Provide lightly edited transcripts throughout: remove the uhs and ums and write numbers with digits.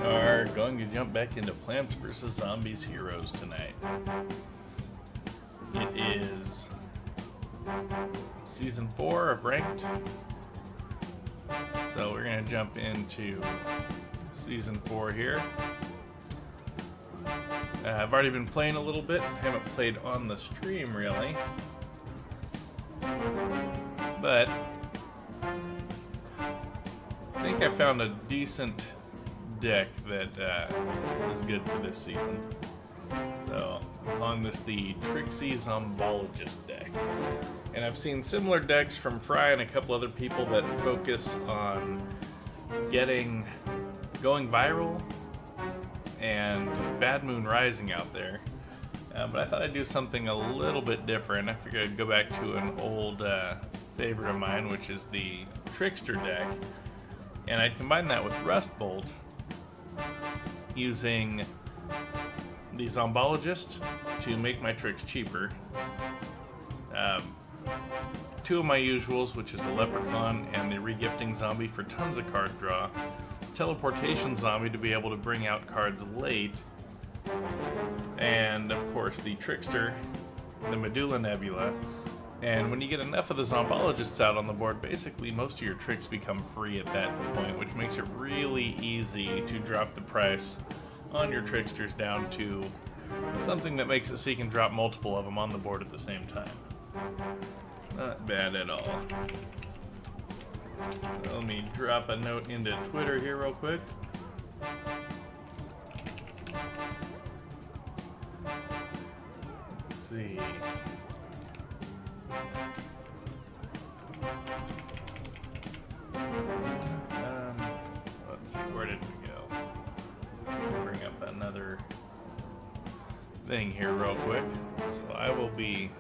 We are going to jump back into Plants vs. Zombies Heroes tonight. It is Season 4 of Ranked. So we're going to jump into Season 4 here. I've already been playing a little bit. I haven't played on the stream really. But I think I found a decent deck that is good for this season. So I'm calling this the Trixie Zombologist deck. And I've seen similar decks from Fry and a couple other people that focus on going viral and Bad Moon Rising out there. But I thought I'd do something a little bit different. I figured I'd go back to an old favorite of mine, which is the Trickster deck. And I'd combine that with Rust Bolt using the Zombologist to make my tricks cheaper. Two of my usuals, which is the Leprechaun and the Regifting Zombie for tons of card draw. Teleportation Zombie to be able to bring out cards late. And of course the Trickster, the Medulla Nebula. And when you get enough of the Zombologists out on the board, basically most of your tricks become free at that point, which makes it really easy to drop the price on your Tricksters down to something that makes it so you can drop multiple of them on the board at the same time. Not bad at all. Let me drop a note into Twitter here real quick. Let's see. Let's see, where did we go? Bring up another thing here real quick. So I will be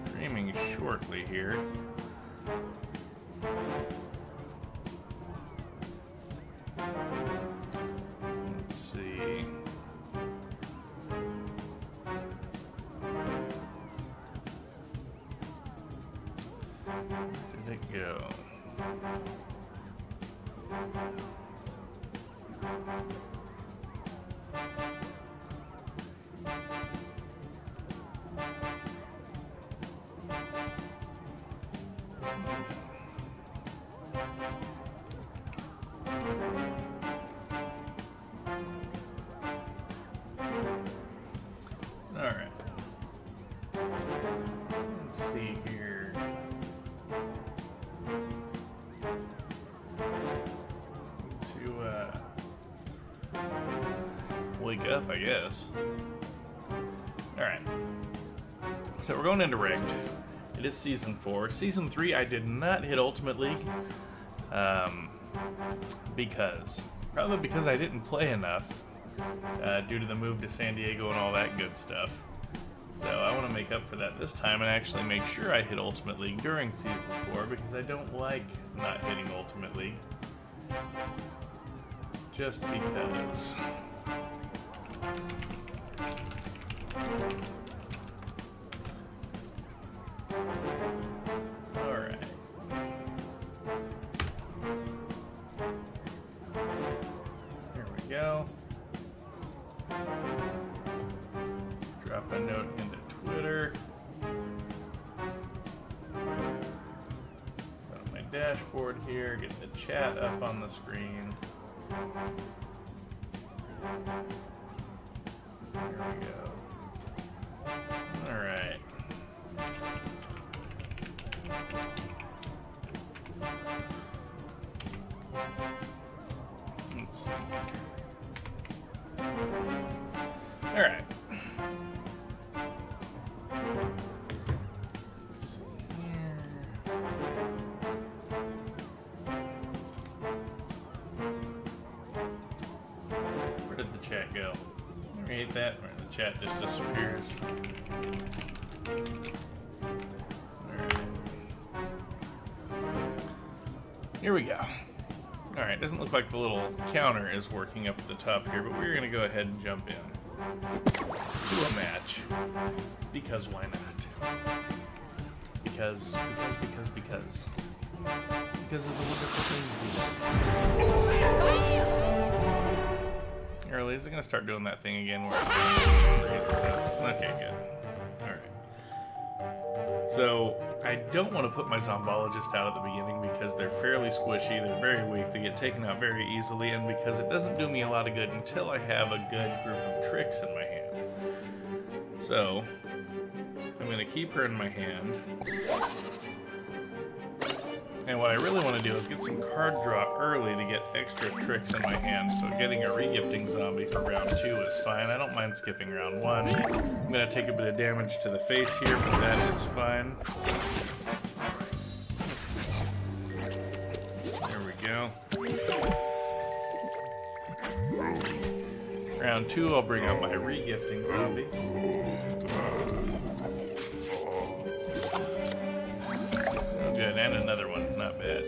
streaming shortly here. Let's see. Where did it go? Alright. Let's see here. To wake up, I guess. Alright. So we're going into Ranked. It is Season 4. Season 3 I did not hit Ultimate League. Probably because I didn't play enough due to the move to San Diego and all that good stuff. So I want to make up for that this time and actually make sure I hit Ultimate League during Season 4 because I don't like not hitting Ultimate League. Just because. Alright. Here we go. Drop a note into Twitter. Go to my dashboard here, get the chat up on the screen. Here we go. Alright. Let's see. Alright. Let's see here. Where did the chat go? I hate that where the chat just disappears. Alright. Here we go. Alright, doesn't look like the little counter is working up at the top here, but we're going to go ahead and jump in to a match. Because why not? Because of the wonderful things he does. is it going to start doing that thing again where okay, good. Alright. So, I don't want to put my Zombologist out at the beginning because they're fairly squishy, they're very weak, they get taken out very easily, and because it doesn't do me a lot of good until I have a good group of tricks in my hand. So, I'm going to keep her in my hand. And what I really want to do is get some card draw early to get extra tricks in my hand. So getting a regifting zombie for round 2 is fine. I don't mind skipping round 1. I'm going to take a bit of damage to the face here, but that is fine. There we go. Round 2, I'll bring out my regifting zombie. Good, and another one. Not bad.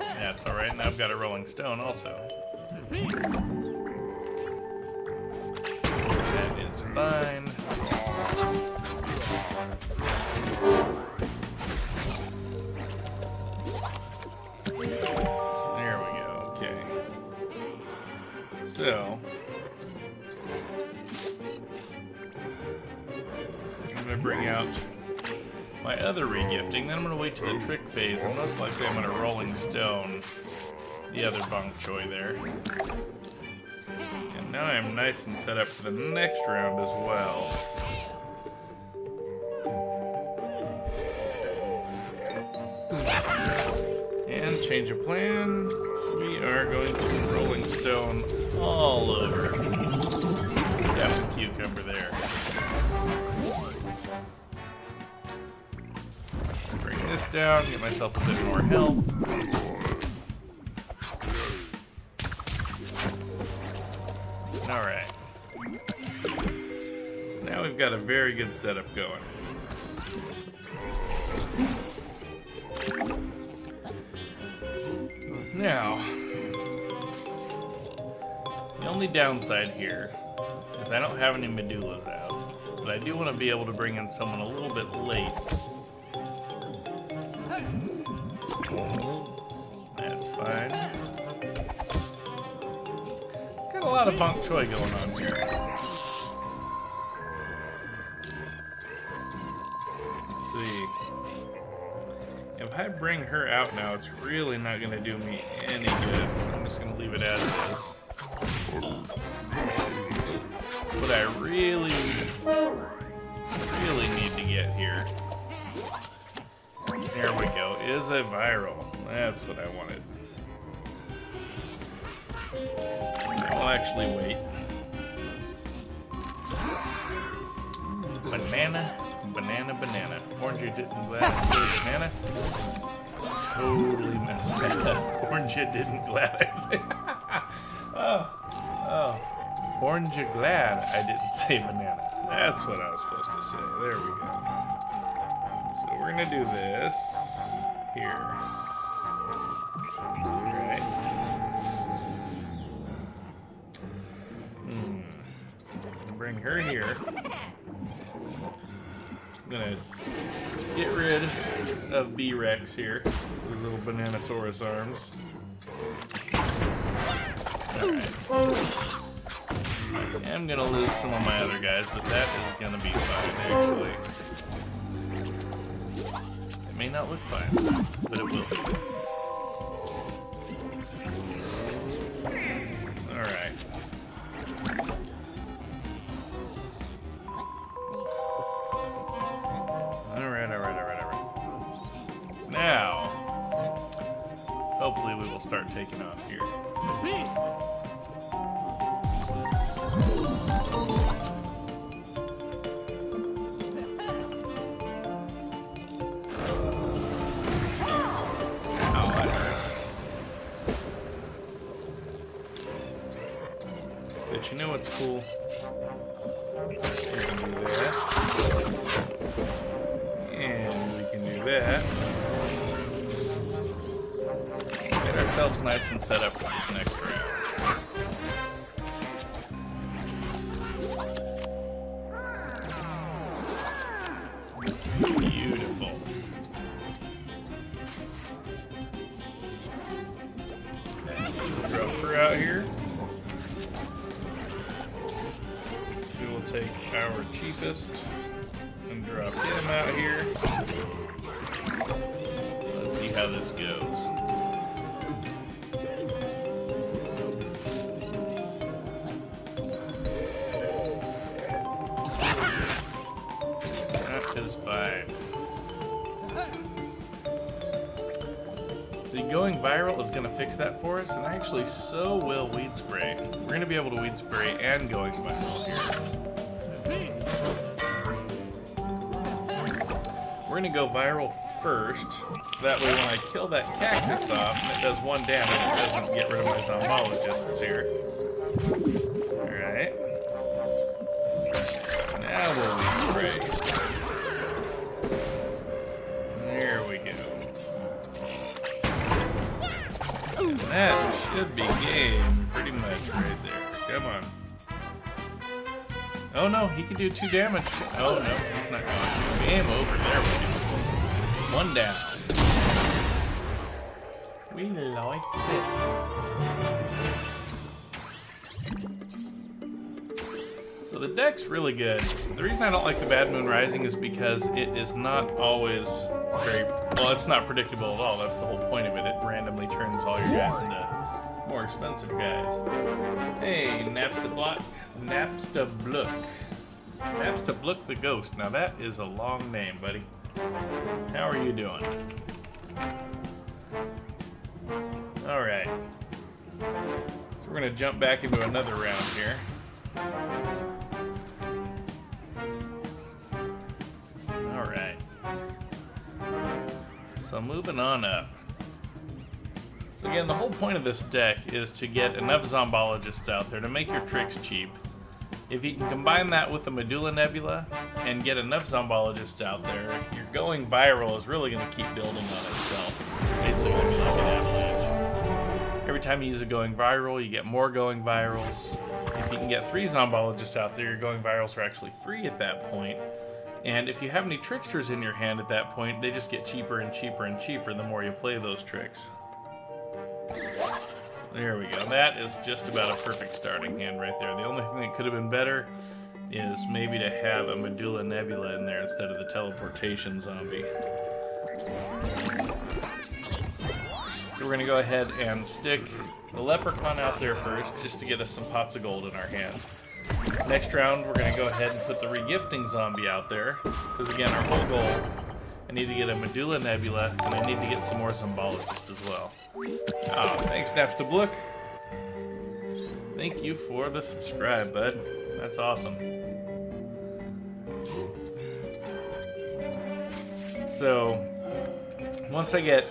Yeah, it's alright. Now I've got a rolling stone also. That is fine. There we go. Okay. So... I'm going to bring out my other regifting, then I'm going to wait till the trick phase, and most likely I'm going to rolling stone the other bok choy there. And now I'm nice and set up for the next round as well. And change of plan, we are going to rolling stone all over Captain Cucumber there. This down, get myself a bit more health. Alright. So now we've got a very good setup going. Now, the only downside here is I don't have any medullas out, but I do want to be able to bring in someone a little bit late. That's fine. Got a lot of bok choy going on here. Let's see. If I bring her out now, it's really not going to do me any good, so I'm just going to leave it as is. What I really need to get here, there we go, is a viral. That's what I wanted. I'll actually wait. Banana, banana, banana. Orange, you didn't glad I said banana. Totally messed that up. Orange, you didn't glad I said. Oh. Orange, you glad I didn't say banana. That's what I was supposed to say. There we go. So we're gonna do this here. Alright. Bring her here. I'm gonna get rid of B-Rex here. Those little Bananasaurus arms. Alright. I am gonna lose some of my other guys, but that is gonna be fine, actually. It may not look fine, but it will be. Alright. Alright. Now, hopefully we will start taking off here. But you know what's cool? We can do that. And we can do that. Get ourselves nice and set up for this next round. Beautiful. Drop her out here. take our cheapest and drop him out here. Let's see how this goes. That is fine. See, going viral is going to fix that for us, and actually so will Weed Spray. We're going to be able to Weed Spray and going viral here. We're going to go viral first. That way when I kill that cactus off and it does 1 damage, it doesn't get rid of my zombologists here. Alright. Now we'll Weed Spray. There we go. And that should be game pretty much right there. Come on. Oh no, he can do 2 damage. Oh no, he's not going to. Game over. There we go. 1 down. We like it. So the deck's really good. The reason I don't like the Bad Moon Rising is because it is not always very... Well, it's not predictable at all. That's the whole point of it. It randomly turns all your guys into more expensive guys. Hey, Napstablook. Napstablook the Ghost. Now that is a long name, buddy. How are you doing? Alright. So we're going to jump back into another round here. Alright. So moving on up. So again, the whole point of this deck is to get enough zombologists out there to make your tricks cheap. If you can combine that with the Medulla Nebula and get enough zombologists out there, your going viral is really going to keep building on itself. It's basically going to be like an avalanche. Every time you use a going viral, you get more going virals. If you can get 3 zombologists out there, your going virals are actually free at that point. And if you have any tricksters in your hand at that point, they just get cheaper and cheaper and cheaper the more you play those tricks. There we go. That is just about a perfect starting hand right there. The only thing that could have been better is maybe to have a Medulla Nebula in there instead of the teleportation zombie. So we're going to go ahead and stick the Leprechaun out there first, just to get us some pots of gold in our hand. Next round, we're going to go ahead and put the regifting zombie out there, because again, our whole goal, I need to get a Medulla Nebula, and I need to get some more zombologists as well. Oh, thanks, Napstablook. Thank you for the subscribe, bud. That's awesome. So, once I get,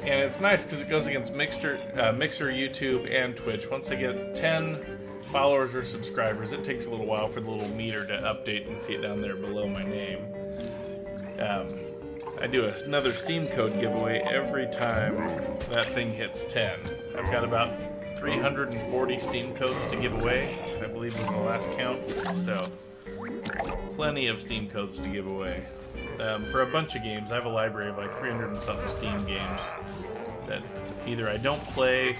and it's nice because it goes against Mixer, YouTube, and Twitch. Once I get 10 followers or subscribers, it takes a little while for the little meter to update and see it down there below my name. I do another Steam code giveaway every time that thing hits 10. I've got about 340 Steam codes to give away, I believe was the last count, so plenty of Steam codes to give away. For a bunch of games, I have a library of like 300 and something Steam games that either I don't play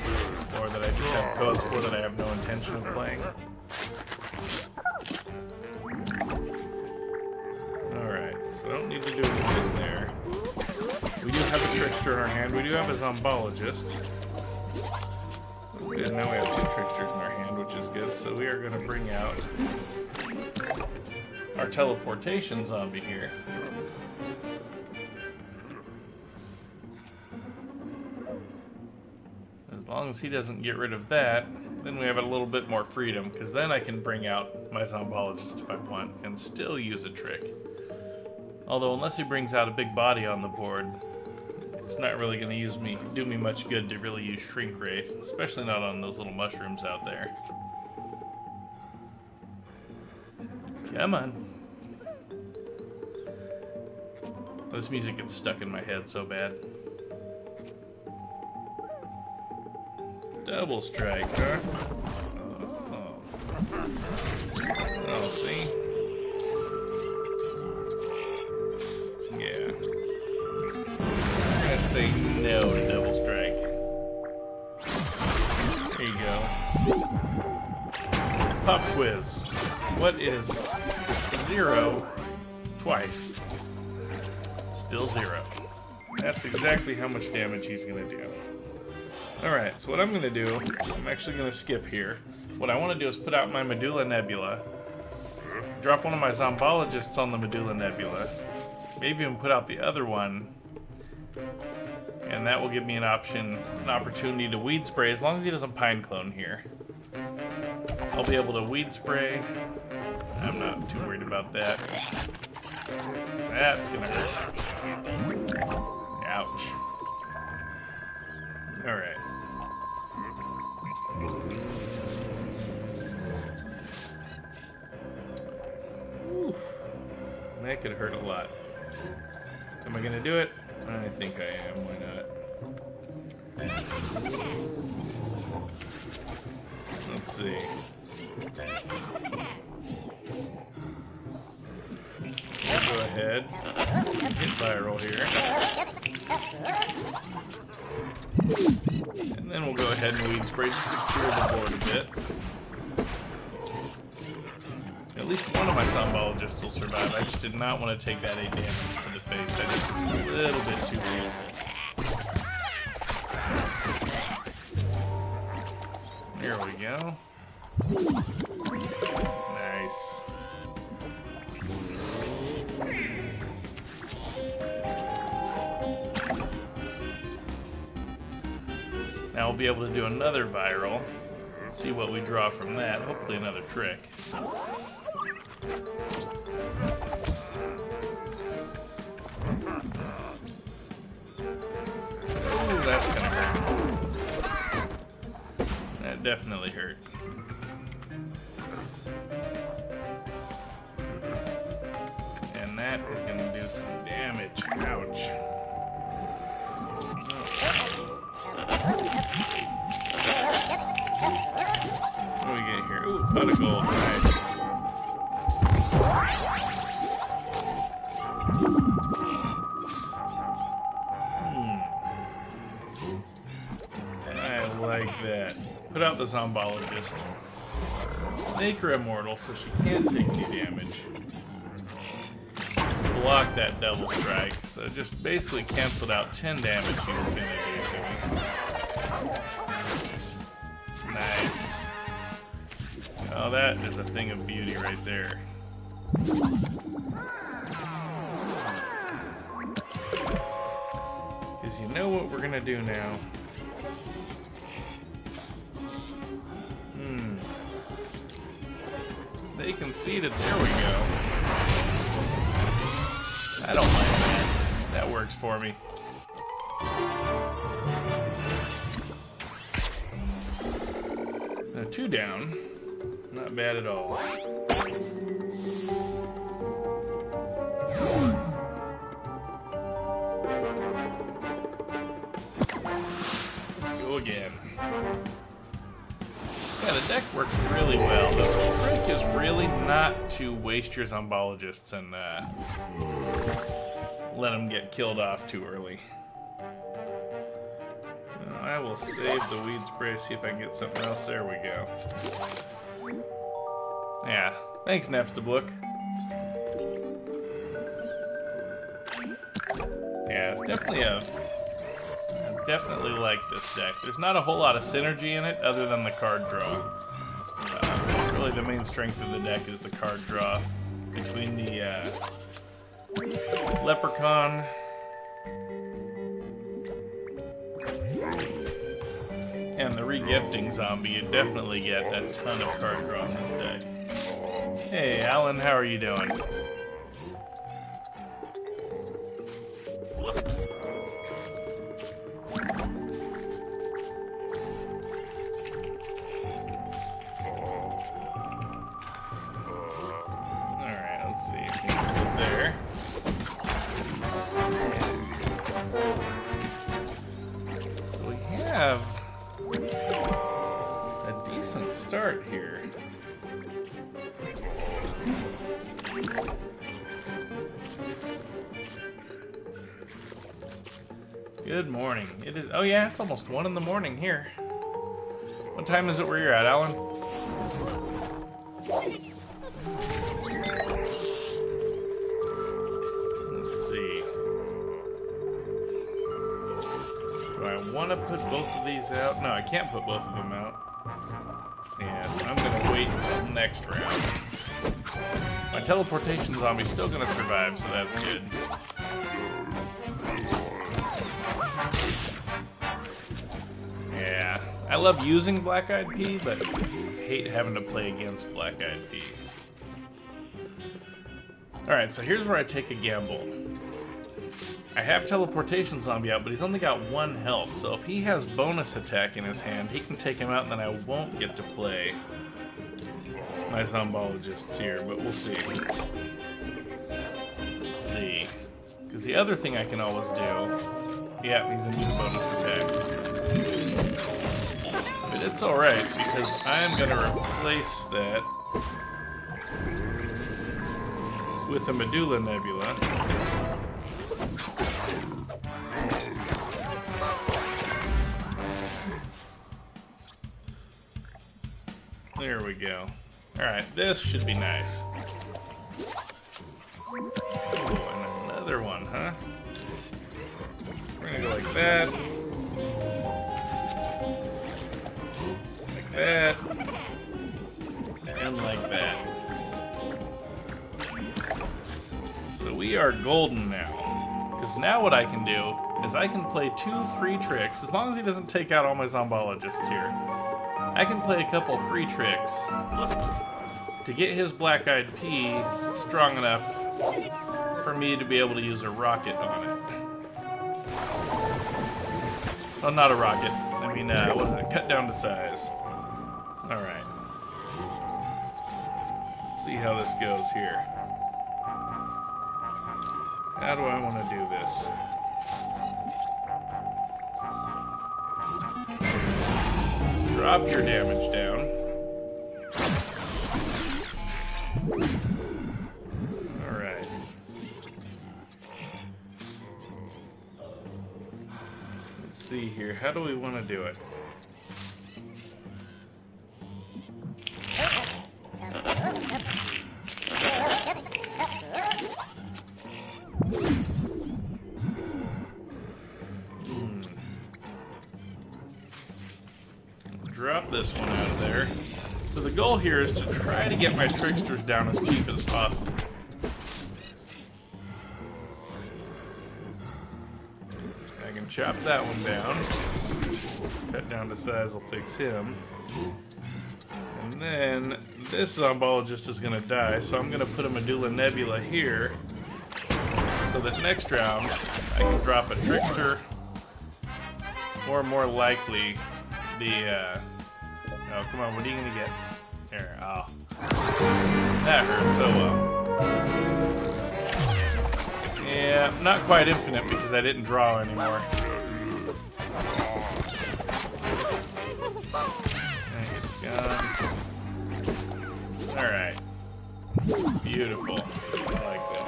or that I just have codes for that I have no intention of playing. Alright, so I don't need to do anything there. We do have a trickster in our hand. We do have a zombologist. And now we have 2 tricksters in our hand, which is good. So we are going to bring out our teleportation zombie here. As long as he doesn't get rid of that, then we have a little bit more freedom, because then I can bring out my zombologist if I want and still use a trick. Although unless he brings out a big body on the board, it's not really going to do me much good to really use Shrink Ray, especially not on those little mushrooms out there. Come on. This music gets stuck in my head so bad. Double strike, huh? Oh, see? Yeah. I'm gonna say no to double strike. There you go. Pop quiz. What is 0 twice? Still 0. That's exactly how much damage he's gonna do. Alright, so what I'm gonna do, I'm actually gonna skip here. What I want to do is put out my Medulla Nebula, drop one of my Zombologists on the Medulla Nebula, maybe even put out the other one, and that will give me an opportunity to weed spray, as long as he doesn't Pine Clone here. I'll be able to weed spray. I'm not too worried about that. That's gonna hurt. Ouch. Alright. That could hurt a lot. Am I gonna do it? I think I am. Why not? Let's see. We'll go ahead. Hit viral here. And then we'll go ahead and weed spray just to clear the board a bit. At least one of my Zombologists will survive. I just did not want to take that 8 damage to the face. That is a little bit too painful. There we go. Nice. Now we'll be able to do another viral. See what we draw from that. Hopefully another trick. Ooh, that's gonna hurt. That definitely hurt. And that is gonna do some damage. Ouch. What do we get here? Ooh, pot of gold. Nice. I like that. Put out the Zombologist. Make her immortal so she can't take any damage. Block that double strike. So just basically canceled out 10 damage she was gonna do to me. Nice. Oh, that is a thing of beauty right there. Because you know what we're gonna do now. They conceded. There we go. I don't mind that. That works for me. Now 2 down. Not bad at all. Let's go again. Yeah, the deck works really well, but the trick is really not to waste your Zombologists and let them get killed off too early. I will save the weed spray, see if I can get something else. There we go. Yeah, thanks, Napstablook. Yeah, it's definitely I definitely like this deck. There's not a whole lot of synergy in it other than the card draw. Really the main strength of the deck is the card draw between the Leprechaun and the regifting zombie. You definitely get a ton of card draw in this deck. Hey Alan, how are you doing? Start here. Good morning. It is. Oh yeah, it's almost 1 in the morning here. What time is it where you're at, Alan? Let's see. Do I want to put both of these out? No, I can't put both of them out. Yeah, so I'm going to wait until next round. My teleportation zombie's still going to survive, so that's good. Yeah, I love using Black-Eyed Pea, but hate having to play against Black-Eyed Pea. Alright, so here's where I take a gamble. I have teleportation zombie out, but he's only got 1 health, so if he has bonus attack in his hand, he can take him out and then I won't get to play my zombologists here, but we'll see. Let's see. Because the other thing I can always do... Yeah, he's immune to bonus attack. But it's alright, because I'm going to replace that with a Medulla Nebula. There we go. Alright, this should be nice. Oh, and another one, huh? We're gonna go like that. Like that. And like that. So we are golden now. Because now what I can do is I can play 2 free tricks, as long as he doesn't take out all my zombologists here. I can play a couple free tricks to get his Black-Eyed Pea strong enough for me to be able to use a rocket on it. Oh, not a rocket. I mean, what is it? Cut down to size. Alright. Let's see how this goes here. How do I want to do this? Drop your damage down. Alright. Let's see here. How do we want to do it? Drop this one out of there. So the goal here is to try to get my tricksters down as cheap as possible. I can chop that one down. Cut down to size will fix him. And then this zombologist is going to die, so I'm going to put a Medulla Nebula here so that next round I can drop a trickster, or more likely the oh, come on, what are you gonna get? There, oh. That hurt so well. Yeah, not quite infinite because I didn't draw anymore. It's gone. Alright. Beautiful. I like that.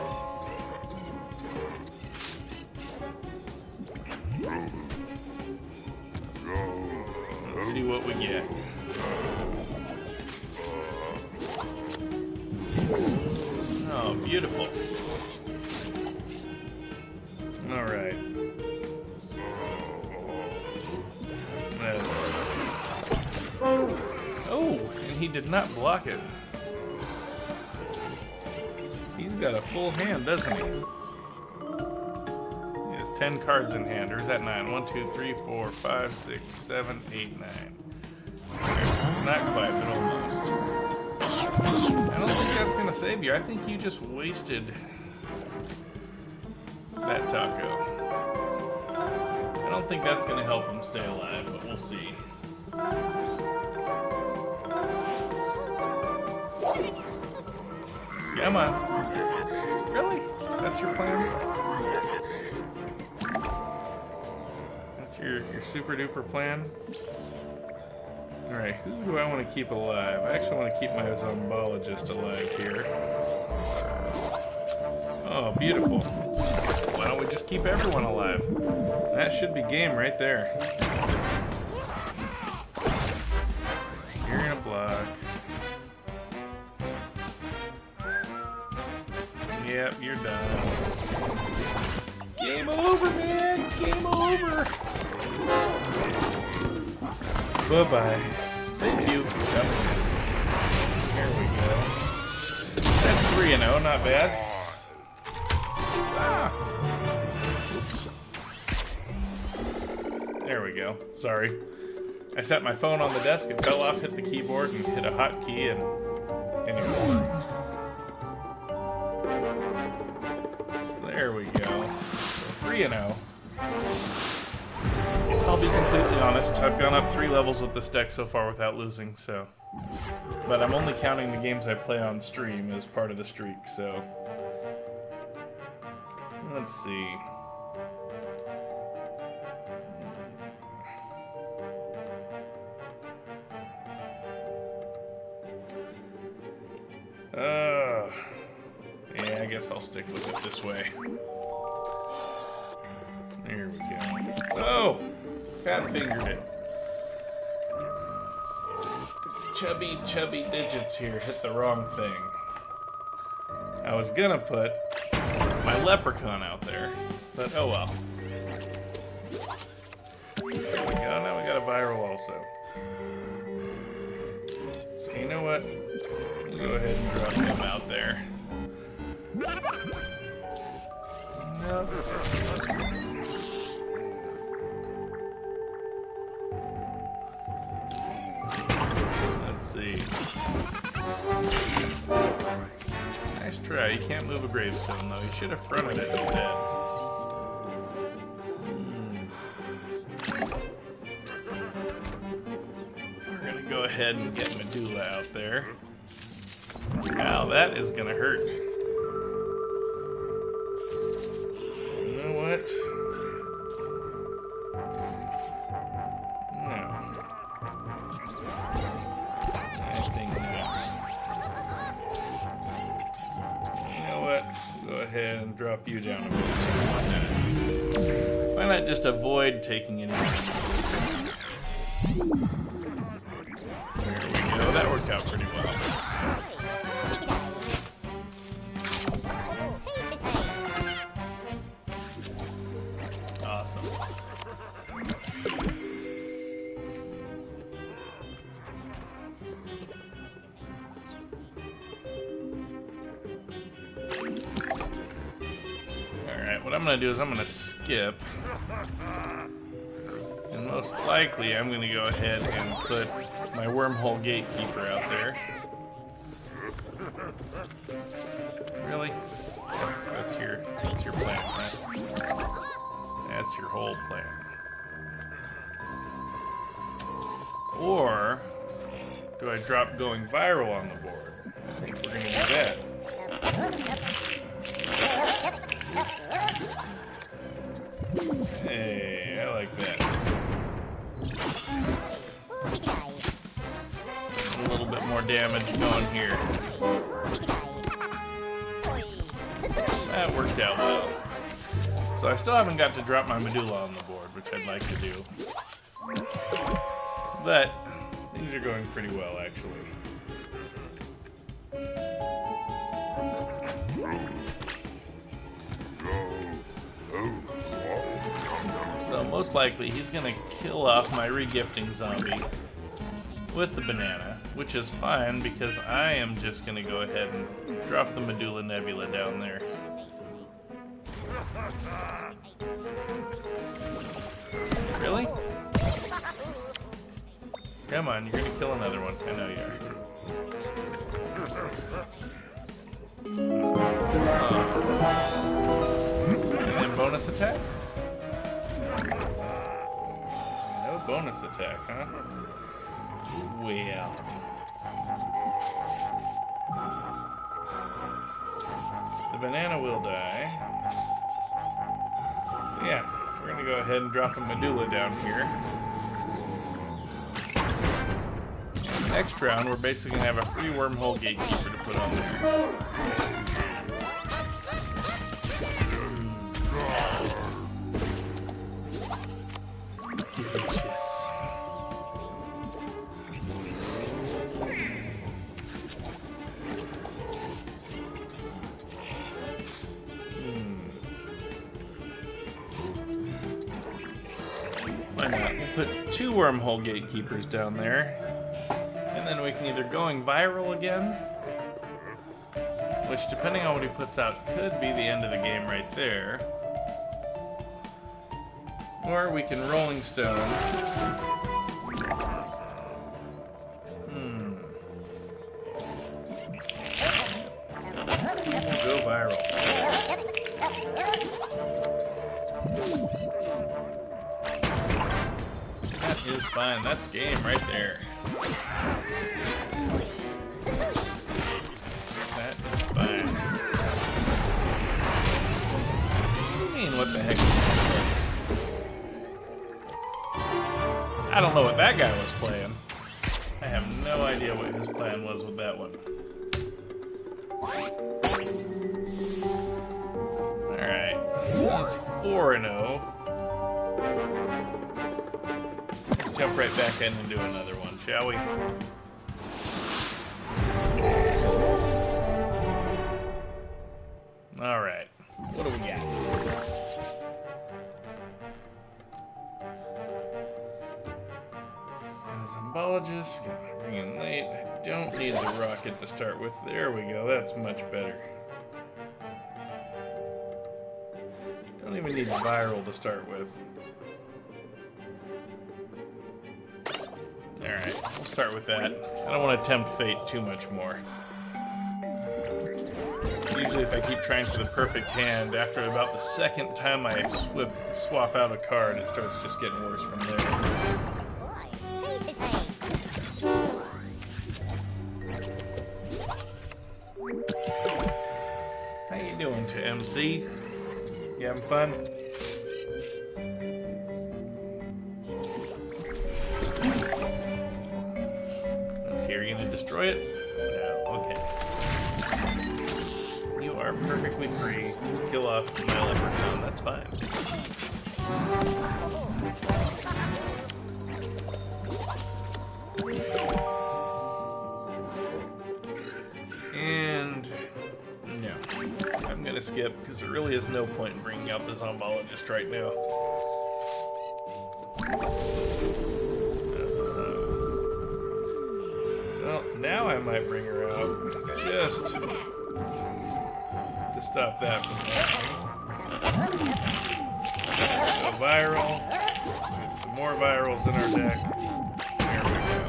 Let's see what we get. Oh, beautiful. All right. Oh, and he did not block it. He's got a full hand, doesn't he? He has 10 cards in hand. Or is that 9? 1, 2, 3, 4, 5, 6, 7, 8, 9. Not quite, but almost. I don't think that's gonna save you. I think you just wasted that taco. I don't think that's gonna help him stay alive, but we'll see. Come on. Really? That's your plan? That's your super duper plan? Alright, who do I want to keep alive? I actually want to keep my zombologist alive here. Oh, beautiful. Why don't we just keep everyone alive? That should be game right there. You're gonna block. Yep, you're done. Game over, man! Game over! Bye-bye. Thank you. Yep. Here we go. That's 3-0, not bad. Ah. Oops. There we go. Sorry. I set my phone on the desk, it fell off, hit the keyboard, and hit a hotkey, and anyway. So there we go. 3-0. I'll be completely honest, I've gone up 3 levels with this deck so far without losing, so... But I'm only counting the games I play on stream as part of the streak, so... Let's see... Yeah, I guess I'll stick with it this way. There we go. Oh! Fat-fingered it. Chubby digits here hit the wrong thing. I was gonna put my leprechaun out there, but oh well. There we go, now we got a viral also. So you know what? We'll go ahead and drop him out there. No. Let's see. Nice try. You can't move a gravestone though. You should have fronted it instead. We're gonna go ahead and get Medulla out there. Now that is gonna hurt. You know what? No. I think not. You know what? Go ahead and drop you down a bit. Why not just avoid taking any damage? There we go. That worked out pretty well. What I'm going to do is I'm going to skip, and most likely I'm going to go ahead and put my wormhole gatekeeper out there. Really? That's your plan, huh? That's your whole plan. Or do I drop going viral on the board? I think we're going to do that. Hey, I like that. A little bit more damage going here. That worked out well. So I still haven't got to drop my Medulla on the board, which I'd like to do. But things are going pretty well, actually. So most likely he's gonna kill off my regifting zombie with the banana, which is fine because I am just gonna go ahead and drop the Medulla Nebula down there. Really? Come on, you're gonna kill another one. I know you are. And then bonus attack? No bonus attack, huh? Well. The banana will die. So yeah, we're gonna go ahead and drop a Medulla down here. And next round, we're basically gonna have a free wormhole gatekeeper to put on there. put 2 wormhole gatekeepers down there. And then we can either going viral again, which depending on what he puts out could be the end of the game right there. Or we can Rolling Stone. Go viral. That is fine. That's game right there. That is fine. What do you mean, what the heck? I don't know what that guy was playing. I have no idea what his plan was with that one. Alright, that's 4-0. Let's jump right back in and do another one, shall we? Alright, what do we got? Zombologist, got my ring in late. I don't need the rocket to start with. There we go, that's much better. Don't even need viral to start with. Alright, we'll start with that. I don't want to tempt fate too much more. Usually if I keep trying for the perfect hand, after about the second time I swap out a card, it starts just getting worse from there. How you doing to MC? You having fun? Let's see, are you gonna destroy it? No, okay. You are perfectly free to kill off my leprechaun, that's fine. And no, I'm gonna skip because there really is no point in bringing out the zombologist right now. Well, now I might bring her out just to stop that from happening. Go viral. Get some more virals in our deck. There we go.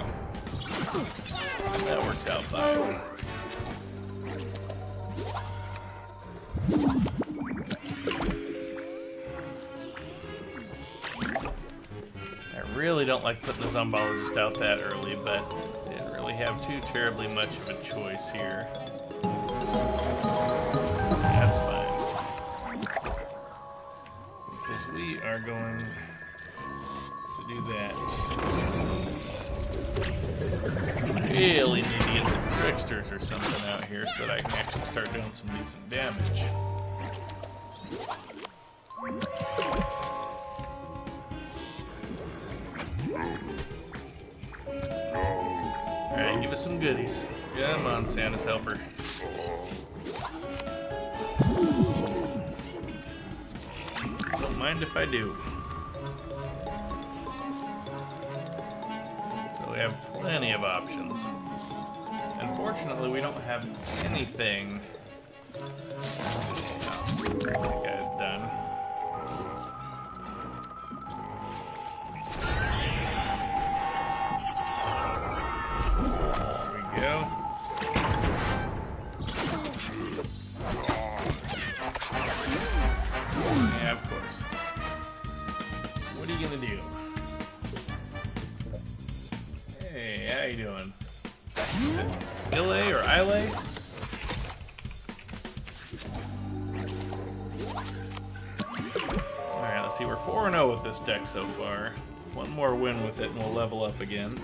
That works out fine. I really don't like putting the zombologist out that early, but didn't really have too terribly much of a choice here. That's fine. Because we are going to do that. Really need to get some tricksters or something out here so that I can actually start doing some decent damage. Alright, give us some goodies. Come on, Santa's helper. Don't mind if I do. So we have plenty of options. Unfortunately, we don't have anything. No, that guy's done. There we go. Yeah, of course. What are you gonna do? Hey, how you doing? Ile or Ile? Alright, let's see, we're 4-0 with this deck so far. One more win with it and we'll level up again.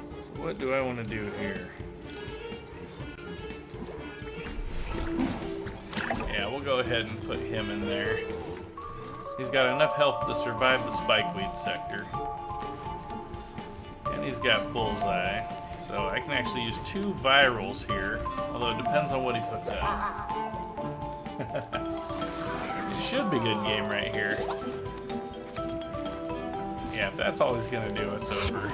So what do I want to do here? Yeah, we'll go ahead and put him in there. He's got enough health to survive the spikeweed sector. And he's got bullseye. So I can actually use 2 virals here, although it depends on what he puts out. It should be good game right here. Yeah, if that's all he's gonna do, it's over.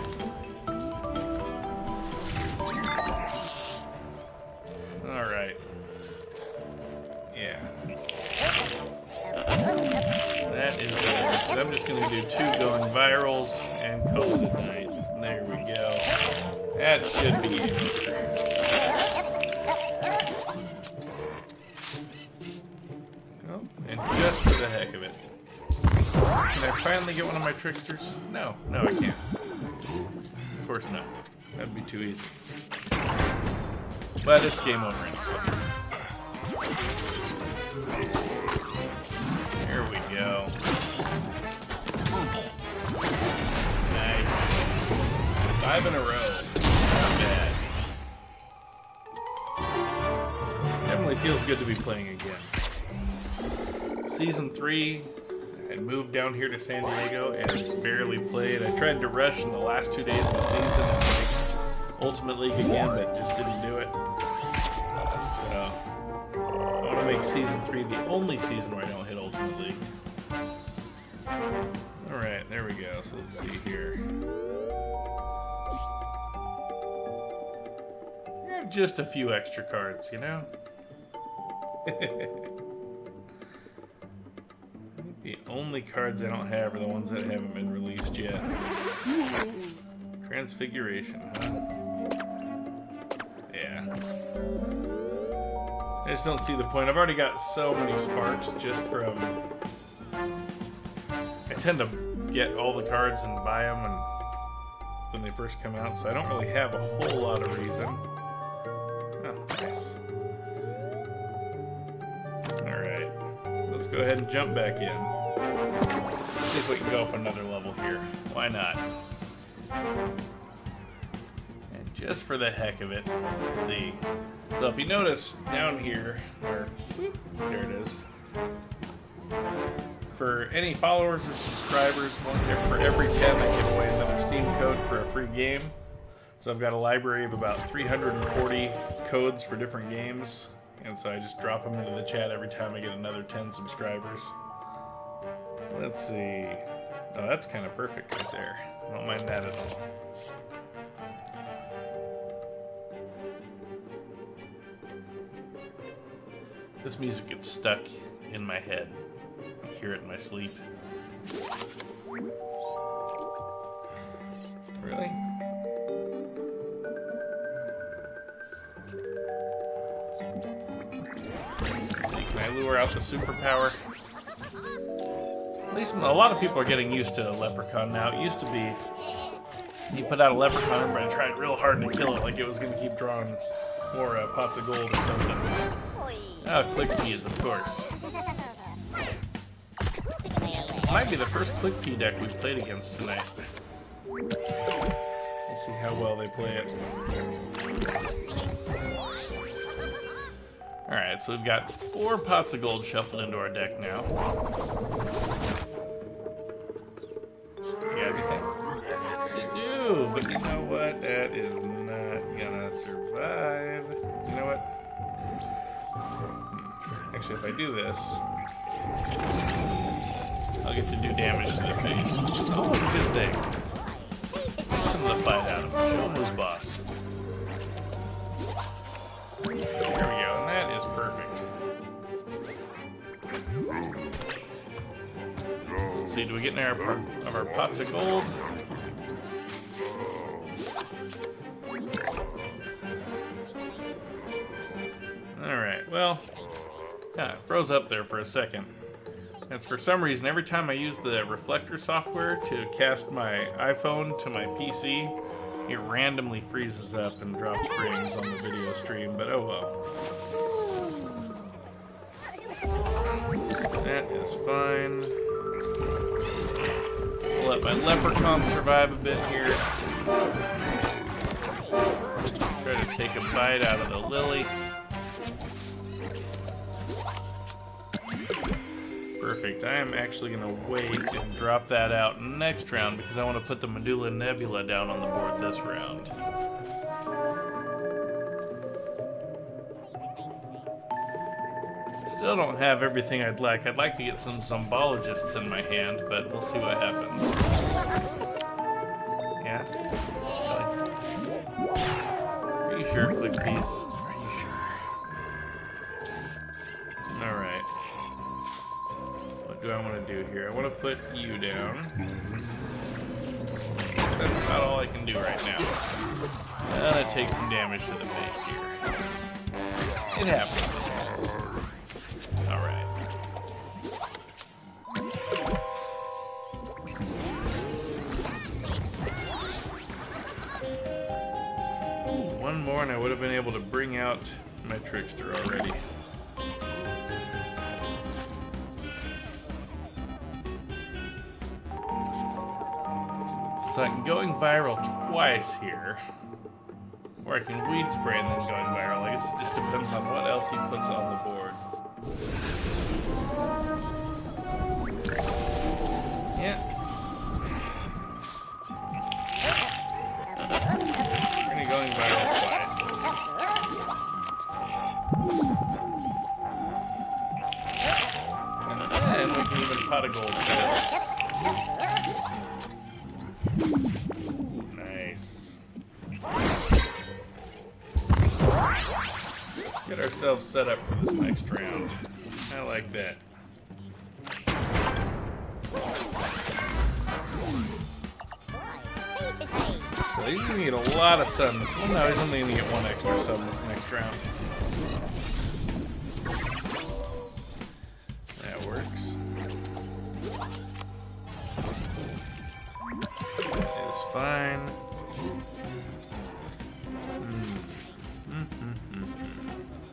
Alright. Yeah. That is it. I'm just gonna do 2 going virals and call it a night. There we go. That should be it. Oh, and just for the heck of it. Can I finally get one of my tricksters? No, I can't. Of course not. That'd be too easy. But it's game over anyway. There we go. Nice. 5 in a row. Not bad. Definitely feels good to be playing again. Season 3, I moved down here to San Diego and barely played. I tried to rush in the last 2 days of the season and make Ultimate League again, but just didn't do it. So, I want to make Season 3 the only season where I don't hit Ultimate League. Alright, there we go. So let's see here. I have just a few extra cards, you know? The only cards I don't have are the ones that haven't been released yet. Transfiguration, huh? Yeah. I just don't see the point. I've already got so many sparks just from... I tend to get all the cards and buy them when they first come out, so I don't really have a whole lot of reason. Oh, nice. Alright. Let's go ahead and jump back in. See if we can go up another level here. Why not? And just for the heck of it, let's see. So if you notice down here, or whoop, there it is. For any followers or subscribers, for every 10 I give away another Steam code for a free game. So I've got a library of about 340 codes for different games. And so I just drop them into the chat every time I get another 10 subscribers. Let's see. Oh, that's kind of perfect right there. I don't mind that at all. This music gets stuck in my head. I hear it in my sleep. Really? Let's see, can I lure out the superpower? At least a lot of people are getting used to Leprechaun now. It used to be, you put out a Leprechaun, everybody tried real hard to kill it, like it was going to keep drawing more pots of gold or something. Oh, click keys, of course. This might be the first click key deck we've played against tonight. We'll see how well they play it. Alright, so we've got 4 pots of gold shuffled into our deck now. You got everything? You do, but you know what? That is not gonna survive. You know what? Actually, if I do this, I'll get to do damage to the face, which is always a good thing. Get some of the fight out of him. Show him who's boss. There we go, and that is perfect. So let's see, do we get in our pots of gold? Alright, well, yeah, it froze up there for a second. That's for some reason, every time I use the reflector software to cast my iPhone to my PC, it randomly freezes up and drops frames on the video stream, but oh well. That is fine. I'll let my Leprechaun survive a bit here. Try to take a bite out of the lily. Perfect. I am actually going to wait and drop that out next round because I want to put the Medulla Nebula down on the board this round. Still don't have everything I'd like. I'd like to get some Zombologists in my hand, but we'll see what happens. sure, click these? Are you sure? Alright. What do I want to do here? I want to put you down. That's about all I can do right now. I'm gonna take some damage to the face here. It happens. Alright. One more and I would have been able to bring out my trickster already. So I'm going viral twice here. Or I can weed spray and then going viral. I guess it just depends on what else he puts on the board. Yeah. We're gonna be going viral twice. And we can even pot of gold together. Nice. Get ourselves set up for this next round. I like that. So he's gonna get a lot of suns. Well, no, he's only gonna get one extra sun this next round. That works. That is fine.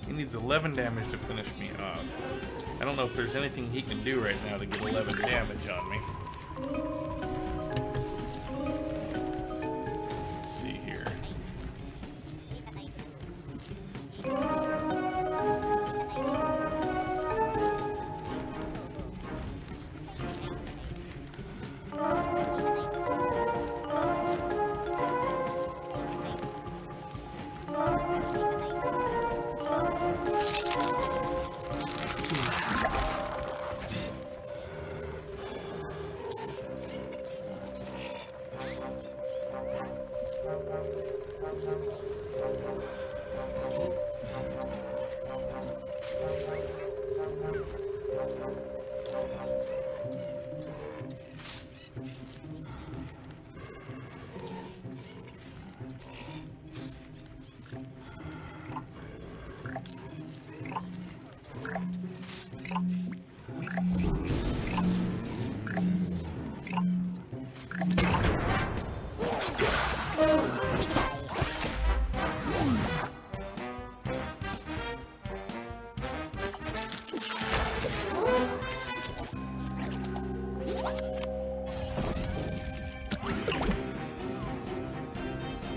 He needs 11 damage to finish me off. I don't know if there's anything he can do right now to get 11 damage on me. Let's see here.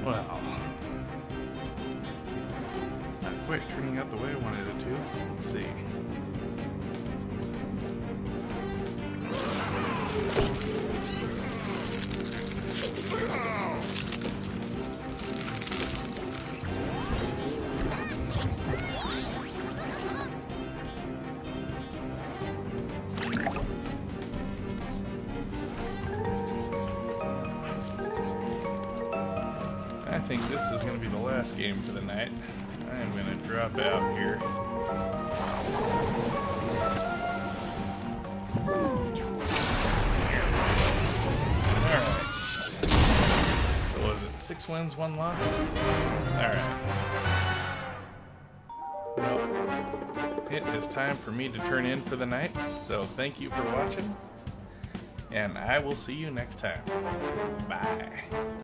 Well, not quite turning out the way I wanted it to. Let's see. I think this is going to be the last game for the night. I am going to drop out here. Alright. So was it 6 wins, 1 loss? Alright. Well, it is time for me to turn in for the night. So thank you for watching. And I will see you next time. Bye.